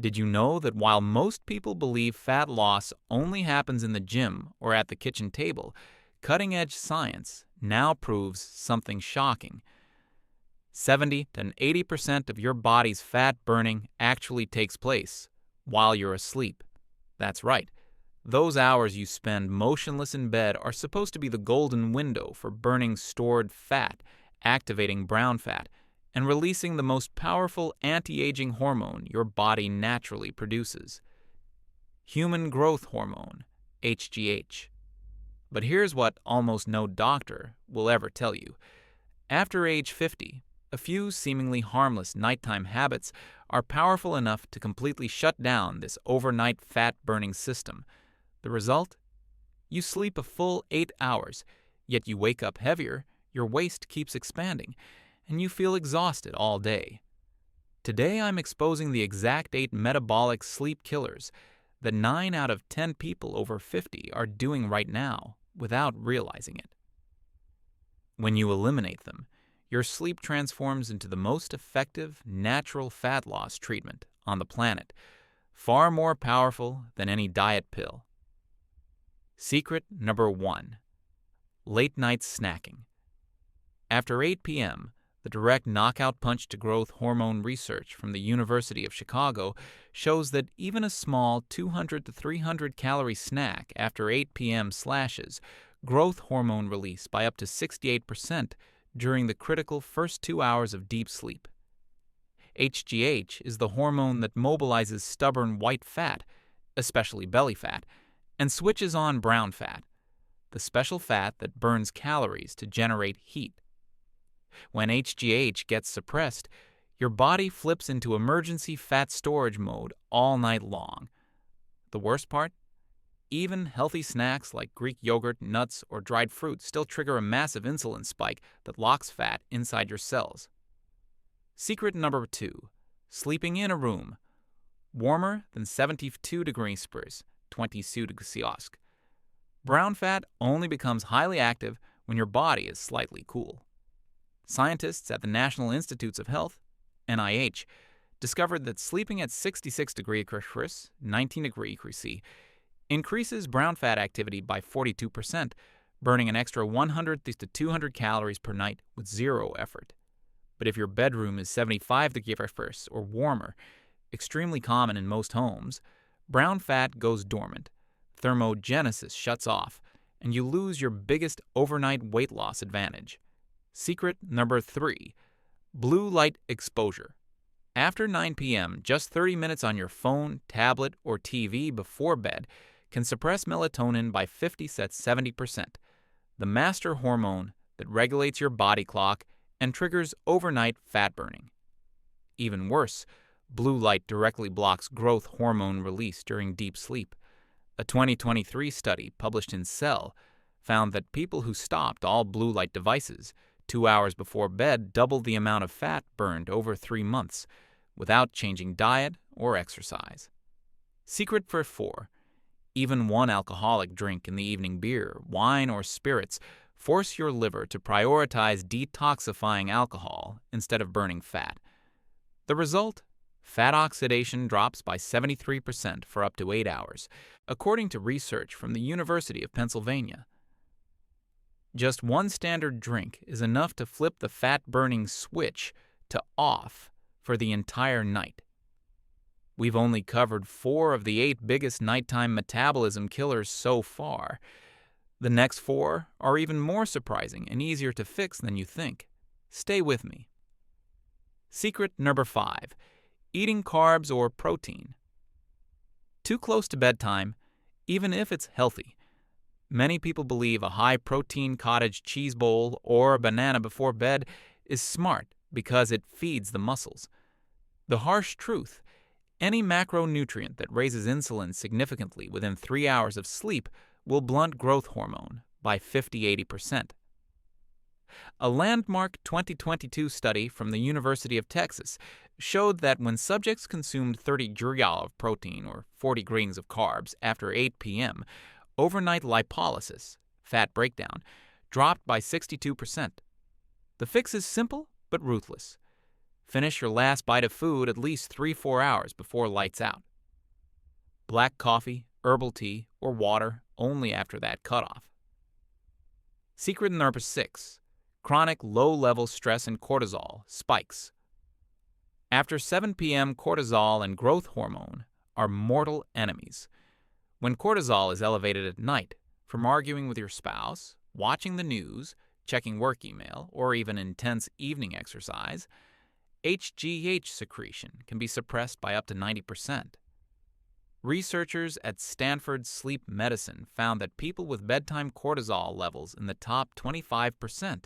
Did you know that while most people believe fat loss only happens in the gym or at the kitchen table, cutting-edge science now proves something shocking? 70 to 80% of your body's fat burning actually takes place while you're asleep. That's right. Those hours you spend motionless in bed are supposed to be the golden window for burning stored fat, activating brown fat, and releasing the most powerful anti-aging hormone your body naturally produces, Human Growth Hormone, HGH. But here's what almost no doctor will ever tell you. After age 50, a few seemingly harmless nighttime habits are powerful enough to completely shut down this overnight fat-burning system. The result? You sleep a full 8 hours, yet you wake up heavier, your waist keeps expanding, and you feel exhausted all day. Today I'm exposing the exact 8 metabolic sleep killers that 9 out of 10 people over 50 are doing right now without realizing it. When you eliminate them, your sleep transforms into the most effective natural fat loss treatment on the planet, far more powerful than any diet pill. Secret number 1. Late night snacking. After 8 p.m., the direct knockout punch to growth hormone research from the University of Chicago shows that even a small 200 to 300 calorie snack after 8 p.m. slashes growth hormone release by up to 68% during the critical first 2 hours of deep sleep. HGH is the hormone that mobilizes stubborn white fat, especially belly fat, and switches on brown fat, the special fat that burns calories to generate heat. When HGH gets suppressed, your body flips into emergency fat storage mode all night long. The worst part? Even healthy snacks like Greek yogurt, nuts, or dried fruit still trigger a massive insulin spike that locks fat inside your cells. Secret number 2. Sleeping in a room warmer than 72 degrees Celsius, 22 degrees Celsius. Brown fat only becomes highly active when your body is slightly cool. Scientists at the National Institutes of Health, NIH, discovered that sleeping at 66 degrees Celsius, 19 degrees Celsius, increases brown fat activity by 42%, burning an extra 100 to 200 calories per night with zero effort. But if your bedroom is 75 degrees Celsius or warmer, extremely common in most homes, brown fat goes dormant, thermogenesis shuts off, and you lose your biggest overnight weight loss advantage. Secret number 3. Blue light exposure. After 9 p.m., just 30 minutes on your phone, tablet, or TV before bed can suppress melatonin by 50 to 70%, the master hormone that regulates your body clock and triggers overnight fat burning. Even worse, blue light directly blocks growth hormone release during deep sleep. A 2023 study published in Cell found that people who stopped all blue light devices 2 hours before bed doubled the amount of fat burned over 3 months without changing diet or exercise. Secret for 4. Even one alcoholic drink in the evening, beer, wine, or spirits, force your liver to prioritize detoxifying alcohol instead of burning fat. The result? Fat oxidation drops by 73% for up to 8 hours, according to research from the University of Pennsylvania. Just one standard drink is enough to flip the fat-burning switch to off for the entire night. We've only covered 4 of the 8 biggest nighttime metabolism killers so far. The next 4 are even more surprising and easier to fix than you think. Stay with me. Secret number 5. Eating carbs or protein. Too close to bedtime, even if it's healthy. Many people believe a high-protein cottage cheese bowl or a banana before bed is smart because it feeds the muscles. The harsh truth: any macronutrient that raises insulin significantly within 3 hours of sleep will blunt growth hormone by 50–80%. A landmark 2022 study from the University of Texas showed that when subjects consumed 30 grams of protein or 40 grams of carbs after 8 p.m., overnight lipolysis, fat breakdown, dropped by 62%. The fix is simple but ruthless. Finish your last bite of food at least 3-4 hours before lights out. Black coffee, herbal tea, or water only after that cutoff. Secret number 6. Chronic low-level stress and cortisol spikes. After 7 p.m., cortisol and growth hormone are mortal enemies. When cortisol is elevated at night, from arguing with your spouse, watching the news, checking work email, or even intense evening exercise, HGH secretion can be suppressed by up to 90%. Researchers at Stanford Sleep Medicine found that people with bedtime cortisol levels in the top 25%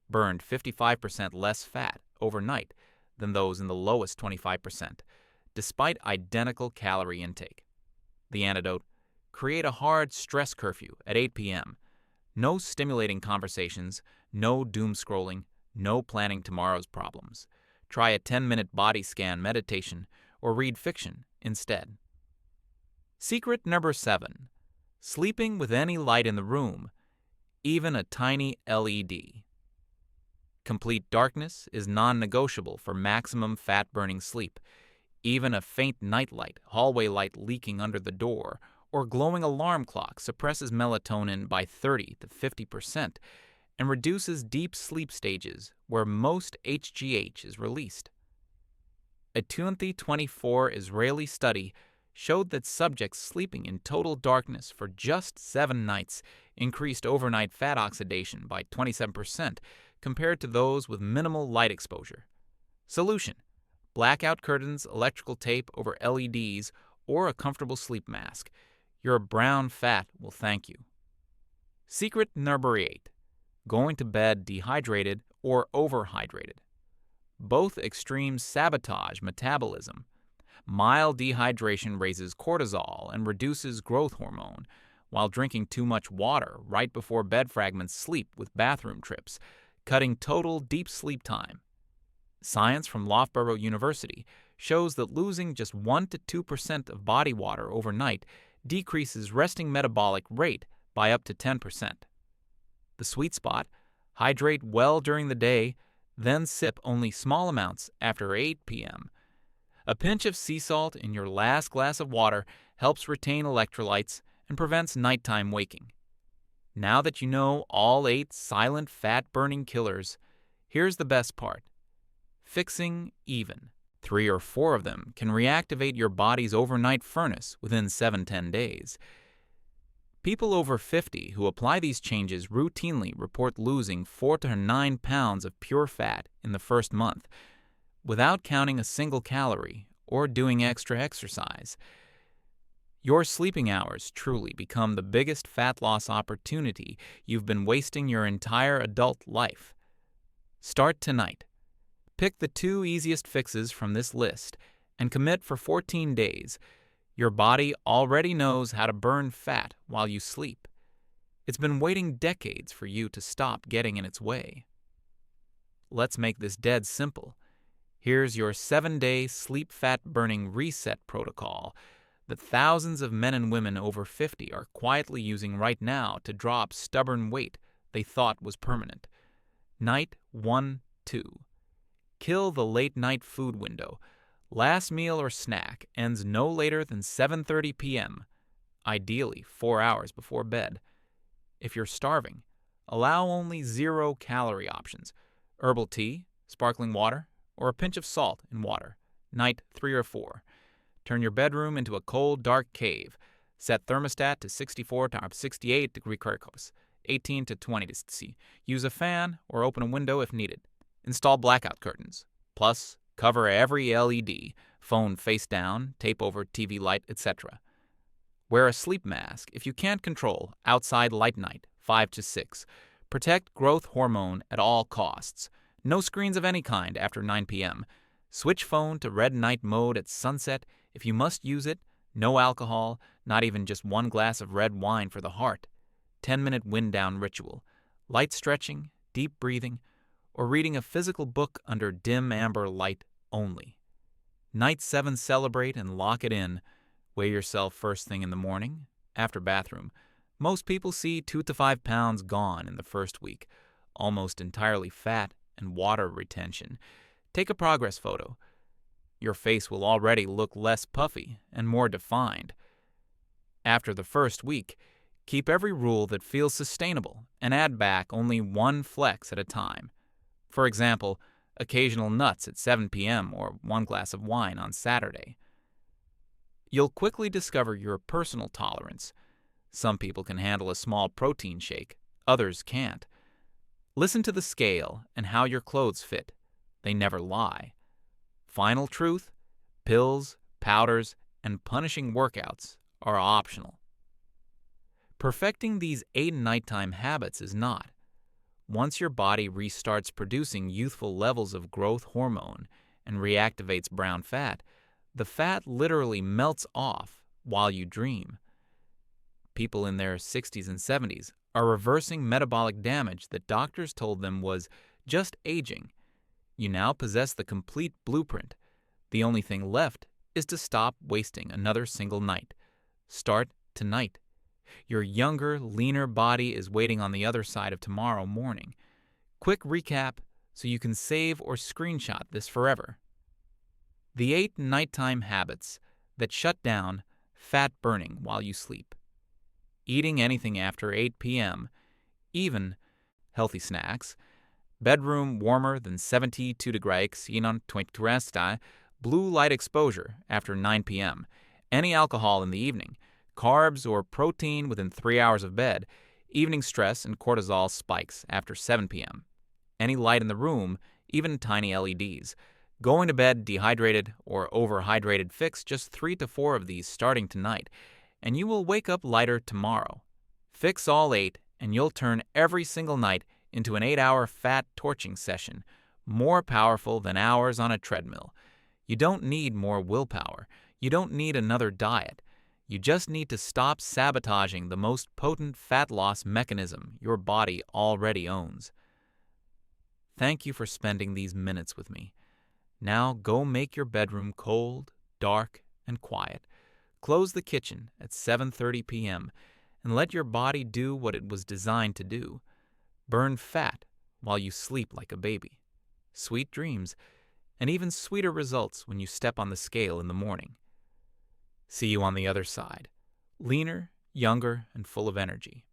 burned 55% less fat overnight than those in the lowest 25%, despite identical calorie intake. The antidote: create a hard stress curfew at 8 p.m. No stimulating conversations, no doom scrolling, no planning tomorrow's problems. Try a 10-minute body scan meditation or read fiction instead. Secret number 7. Sleeping with any light in the room, even a tiny LED. Complete darkness is non-negotiable for maximum fat-burning sleep. Even a faint nightlight, hallway light leaking under the door, or glowing alarm clock suppresses melatonin by 30 to 50% and reduces deep sleep stages where most HGH is released. A 2024 Israeli study showed that subjects sleeping in total darkness for just 7 nights increased overnight fat oxidation by 27% compared to those with minimal light exposure. Solution: blackout curtains, electrical tape over LEDs, or a comfortable sleep mask. Your brown fat will thank you. Secret number 8. Going to bed dehydrated or overhydrated. Both extremes sabotage metabolism. Mild dehydration raises cortisol and reduces growth hormone, while drinking too much water right before bed fragments sleep with bathroom trips, cutting total deep sleep time. Science from Loughborough University shows that losing just 1 to 2% of body water overnight decreases resting metabolic rate by up to 10%. The sweet spot: hydrate well during the day, then sip only small amounts after 8 p.m. A pinch of sea salt in your last glass of water helps retain electrolytes and prevents nighttime waking. Now that you know all 8 silent fat-burning killers, here's the best part: fixing even. 3 or 4 of them can reactivate your body's overnight furnace within 7-10 days. People over 50 who apply these changes routinely report losing 4 to 9 pounds of pure fat in the first month, without counting a single calorie or doing extra exercise. Your sleeping hours truly become the biggest fat loss opportunity you've been wasting your entire adult life. Start tonight. Pick the 2 easiest fixes from this list and commit for 14 days. Your body already knows how to burn fat while you sleep. It's been waiting decades for you to stop getting in its way. Let's make this dead simple. Here's your 7-day sleep fat burning reset protocol that thousands of men and women over 50 are quietly using right now to drop stubborn weight they thought was permanent. Night 1-2. Kill the late night food window. Last meal or snack ends no later than 7:30 p.m., ideally 4 hours before bed. If you're starving, allow only 0-calorie options: herbal tea, sparkling water, or a pinch of salt in water. Night 3 or 4. Turn your bedroom into a cold, dark cave. Set thermostat to 64 to 68 degree Celsius, 18 to 20 C. Use a fan or open a window if needed. Install blackout curtains. Plus, cover every LED, phone face down, tape over TV light, etc. Wear a sleep mask if you can't control outside light night, 5 to 6. Protect growth hormone at all costs. No screens of any kind after 9 p.m. Switch phone to red night mode at sunset if you must use it. No alcohol, not even just 1 glass of red wine for the heart. 10-minute wind down ritual. Light stretching, deep breathing, or reading a physical book under dim amber light only. Night 7, celebrate and lock it in. Weigh yourself first thing in the morning, after bathroom. Most people see 2 to 5 pounds gone in the first week, almost entirely fat and water retention. Take a progress photo. Your face will already look less puffy and more defined. After the first week, keep every rule that feels sustainable and add back only one flex at a time. For example, occasional nuts at 7 p.m. or one glass of wine on Saturday. You'll quickly discover your personal tolerance. Some people can handle a small protein shake, others can't. Listen to the scale and how your clothes fit. They never lie. Final truth: pills, powders, and punishing workouts are optional. Perfecting these 8 nighttime habits is not. Once your body restarts producing youthful levels of growth hormone and reactivates brown fat, the fat literally melts off while you dream. People in their 60s and 70s are reversing metabolic damage that doctors told them was just aging. You now possess the complete blueprint. The only thing left is to stop wasting another single night. Start tonight. Your younger, leaner body is waiting on the other side of tomorrow morning. Quick recap so you can save or screenshot this forever. The 8 nighttime habits that shut down fat burning while you sleep. Eating anything after 8 p.m., even healthy snacks. Bedroom warmer than 72 degrees inom 20 blue light exposure after 9 p.m. Any alcohol in the evening. Carbs or protein within 3 hours of bed. Evening stress and cortisol spikes after 7 p.m. Any light in the room, even tiny LEDs. Going to bed dehydrated or overhydrated. Fix just 3 to 4 of these starting tonight, and you will wake up lighter tomorrow. Fix all 8, and you'll turn every single night into an 8-hour fat torching session, more powerful than hours on a treadmill. You don't need more willpower. You don't need another diet. You just need to stop sabotaging the most potent fat loss mechanism your body already owns. Thank you for spending these minutes with me. Now go make your bedroom cold, dark, and quiet. Close the kitchen at 7:30 p.m. and let your body do what it was designed to do. Burn fat while you sleep like a baby. Sweet dreams, and even sweeter results when you step on the scale in the morning. See you on the other side, leaner, younger, and full of energy.